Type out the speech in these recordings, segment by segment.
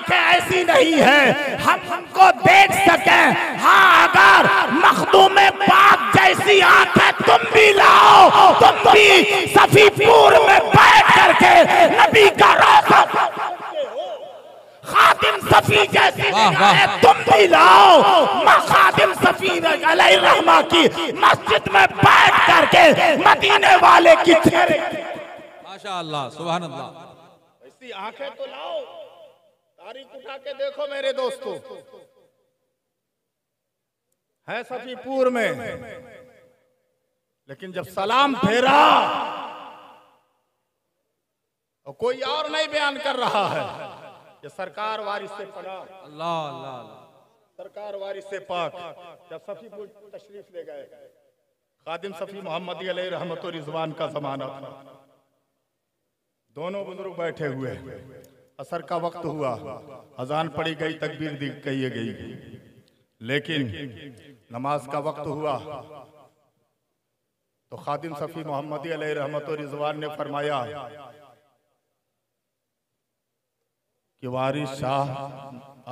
आंखें ऐसी नहीं है हम हमको देख सके। हाँ, अगर मखदूम पाक जैसी आंखें तुम भी लाओ, तुम भी सफीपुर में बैठ करके नबी का रोज़ा खादिम सफी जैसी निगाहें तुम भी लाओ। खादिम सफी अलैहिर्रहमा की मस्जिद में बैठ करके मदीने वाले की चेहरे, माशाअल्लाह, सुभान अल्लाह, ऐसी आंखें तो लाओ। तारीख उठा के देखो मेरे दोस्तों, है सफीपुर में, लेकिन जब सलाम फेरा और कोई और नहीं बयान कर रहा है कि सरकार वारिस से पड़ा, अल्लाह अल्लाह, सरकार वारिस से पाक, जब सफीपुर तशरीफ ले गए, खादिम सफी मोहम्मदी अलैहि रहमत व रिजवान का जमाना था। दोनों बुजुर्ग बैठे हुए, असर का वक्त हुआ, अजान पड़ी गई, तकबीर दी कही गई, लेकिन नमाज का वक्त हुआ तो खादिम सफी मोहम्मदी अलैहि रहमत व रिजवान ने फरमाया कि वारिस शाह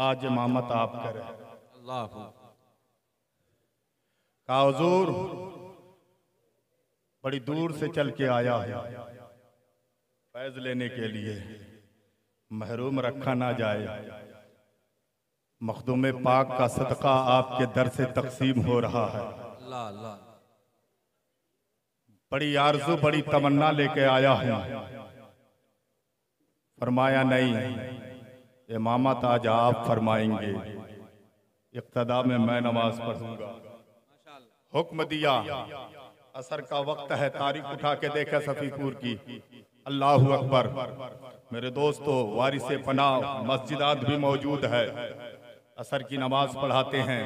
आज इमामत आप करें। अल्लाह, का हुजूर बड़ी दूर से चल के आया है फैज लेने के लिए, महरूम रखा ना जाए। मखदूम पाक का सदका आपके दर से तकसीम हो रहा है। अल्लाह अल्लाह, बड़ी आरज़ू बड़ी तमन्ना लेके आया हूं। फरमाया नहीं, इमामत आज आप फरमाएंगे, इक्तदा में मैं नमाज पढ़ूंगा। हुक्म दिया, असर का वक्त है, तारीख उठा के देखा सफीपुर की। अल्लाहु अकबर। मेरे दोस्तों, वारिस पनाह मस्जिदात भी मौजूद है, असर की नमाज पढ़ाते हैं।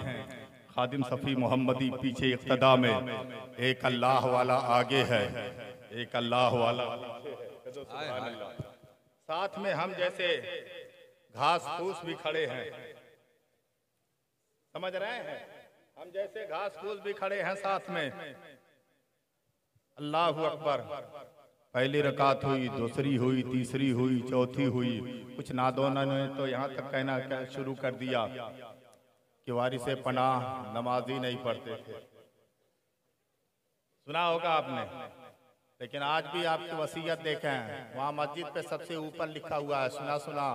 खादिम सफी मोहम्मदी पीछे इक्तदा में, एक अल्लाह वाला आगे है, एक अल्लाह वाला साथ में। हम जैसे घास फूस भी खड़े हैं, समझ रहे हैं, हम जैसे घास फूस भी खड़े हैं साथ में। अल्लाहु अकबर। पहली रकात हुई, दूसरी हुई, तीसरी हुई, चौथी हुई। कुछ नादोनों ने तो यहाँ तक कहना शुरू कर दिया कि वारिस पनाह नमाजी नहीं पढ़ते थे। सुना होगा आपने, लेकिन आज भी आपकी वसीयत देखें, वहाँ मस्जिद पे सबसे ऊपर लिखा हुआ है, सुना सुना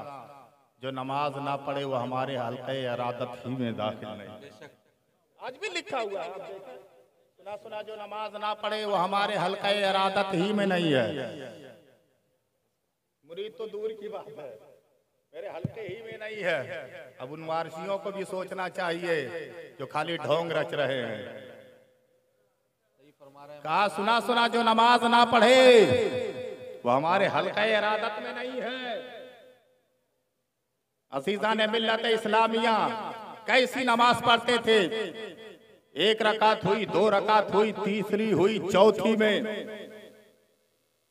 जो नमाज ना पढ़े वो हमारे हल्के इरादत ही में दाखिल नहीं। आज भी लिखा हुआ है, सुना सुना जो नमाज ना पढ़े वो हमारे हल्के इरादत ही में नहीं है। मुरीद तो दूर की बात है, मेरे हल्के ही में नहीं है। अब उन वारसियों को भी सोचना चाहिए जो खाली ढोंग रच रहे हैं। कहा सुना सुना जो नमाज ना पढ़े वो हमारे हल्के इरादत में नहीं है। असीजा ने मिल्लत इस्लामिया कैसी नमाज पढ़ते थे, एक रकात हुई, दो रकात हुई, तीसरी हुई, चौथी में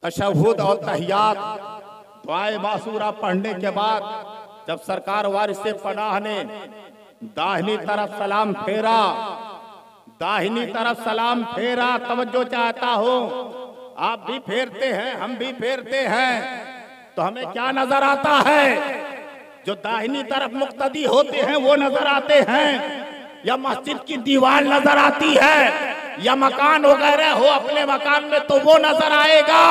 तशहुद और तहियात दुआए मासूरा पढ़ने के बाद जब सरकार वारिस पनाह ने दाहिनी तरफ सलाम फेरा, दाहिनी तरफ सलाम फेरा, तवज्जो चाहता हो, आप भी फेरते हैं, हम भी फेरते हैं, तो हमें क्या नजर आता है? जो दाहिनी तरफ मुक्तदी होते हैं वो नजर आते हैं, या मस्जिद की दीवार नजर आती है, या मकान वगैरह हो अपने मकान में तो वो नजर आएगा।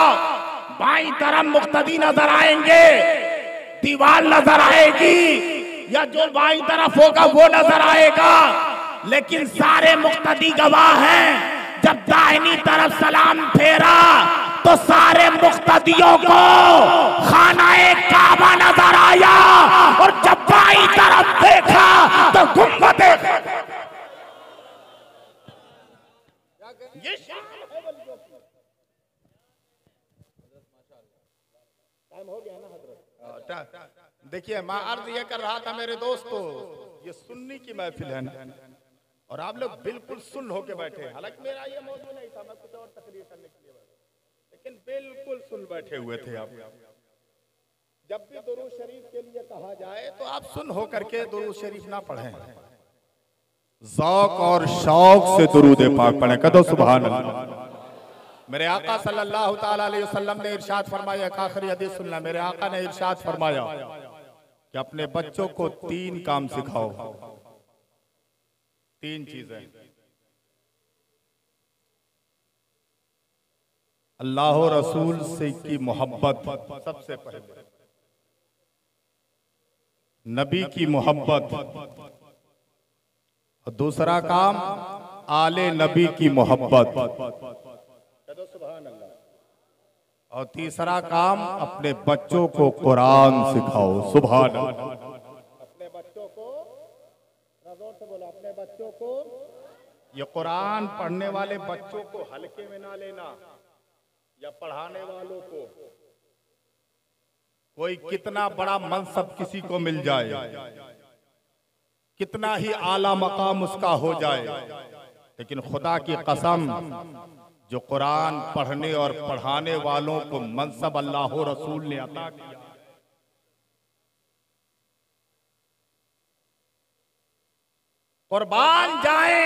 बाईं तरफ मुक्तदी नजर आएंगे, दीवार नजर आएगी, या जो बाईं तरफ होगा वो नजर आएगा। लेकिन सारे मुक्तदी गवाह हैं, जब दाहिनी तरफ सलाम फेरा तो सारे मुक्तदियों को खानाए काबा नजर आया, और जब बाईं तरफ देखा तो गुंबद। ये टाइम हो गया ना हजरत। देखिए, मैं अर्ज ये कर रहा था मेरे दोस्तों, ये सुन्नी की महफिल है ना, और आप लोग बिल्कुल सुन होके बैठे। हालांकि मेरा ये मौजूद नहीं था, मैं कुछ और तकरीर करने के लिए, लेकिन बिल्कुल सुन बैठे हुए थे आप। जब भी दुरूद शरीफ के लिए कहा जाए तो आप सुन होकर के दुरूद शरीफ ना पढ़ें, ज़ौक़ और शौक से दुरूद पाक पढ़ें। कदो सुभान अल्लाह। मेरे आका सल्लल्लाहु ताला अलैहि वसल्लम ने इरशाद फरमाया, आखिरी हदीस सुनना, मेरे आका ने इरशाद फरमाया कि अपने बच्चों को 3 काम सिखाओ। 3 चीजें। अल्लाह और रसूल से की मोहब्बत सबसे पहले, नबी की मोहब्बत, और दूसरा काम आले नबी की मोहब्बत, और तीसरा काम अपने बच्चों को कुरान सिखाओ। सुभान अल्लाह। अपने बच्चों को, जोर से बोलो, अपने बच्चों को, ये कुरान पढ़ने वाले बच्चों को हल्के में ना लेना, या पढ़ाने वालों को। कोई कितना बड़ा मनसब किसी को मिल जाए, कितना ही आला मकाम उसका हो जाए, लेकिन खुदा की कसम, जो कुरान पढ़ने और पढ़ाने वालों को मनसब अल्लाह रसूल ने अता किया, कुर्बान जाए।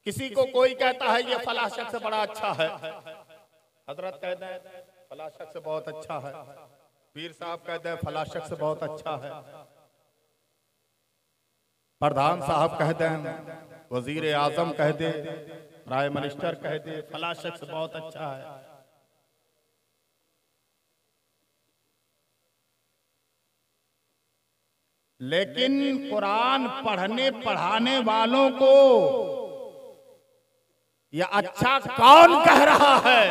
किसी को कोई कहता है ये फला शख्स बड़ा अच्छा है, हजरत कहते हैं फला शख्स बहुत अच्छा है, पीर साहब कहते हैं फला शख्स बहुत अच्छा है, प्रधान साहब कहते हैं, वजीर आजम कह दे, प्राइम मिनिस्टर कह दे, फला शख्स बहुत अच्छा है। लेकिन कुरान पढ़ने पढ़ाने वालों को यह अच्छा कौन कह रहा है,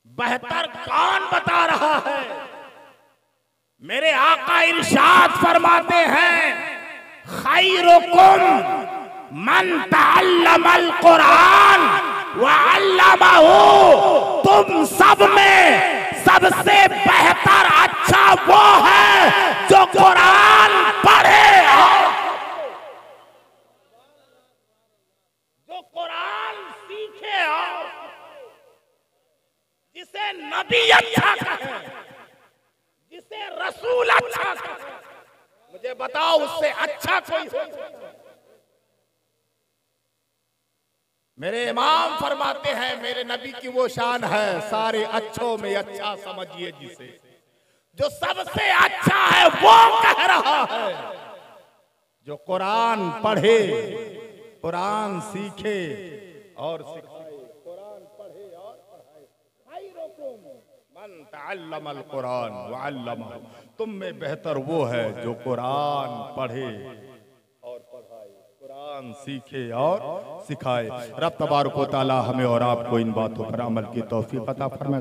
बेहतर कौन बता रहा है? मेरे आका इरशाद फरमाते हैं, खैरुकुम मन तअल्लमल कुरान व अल्लमहु। तुम सब में सबसे बेहतर अच्छा वो है जो कुरान पढ़े और जो कुरान सीखे और जिसे नबी अच्छा कहे, जिसे रसूल अच्छा कहे। मुझे बताओ उससे अच्छा कोई हो? मेरे इमाम फरमाते हैं, मेरे नबी की वो शान है, सारे अच्छों में अच्छा समझिए जिसे, जो सबसे अच्छा है वो कह रहा है, जो कुरान पढ़े, कुरान सीखे और सिखाए, कुरान पढ़े और पढ़ाए। खैरुकुम मन तअल्लमल कुरान व अल्लमहु। तुम में बेहतर वो है जो कुरान पढ़े और पढ़ाए, कुरान सीखे और सिखाए। रब तबारक व तआला हमें और आपको इन बातों पर अमल की तौफीक अता फरमाए।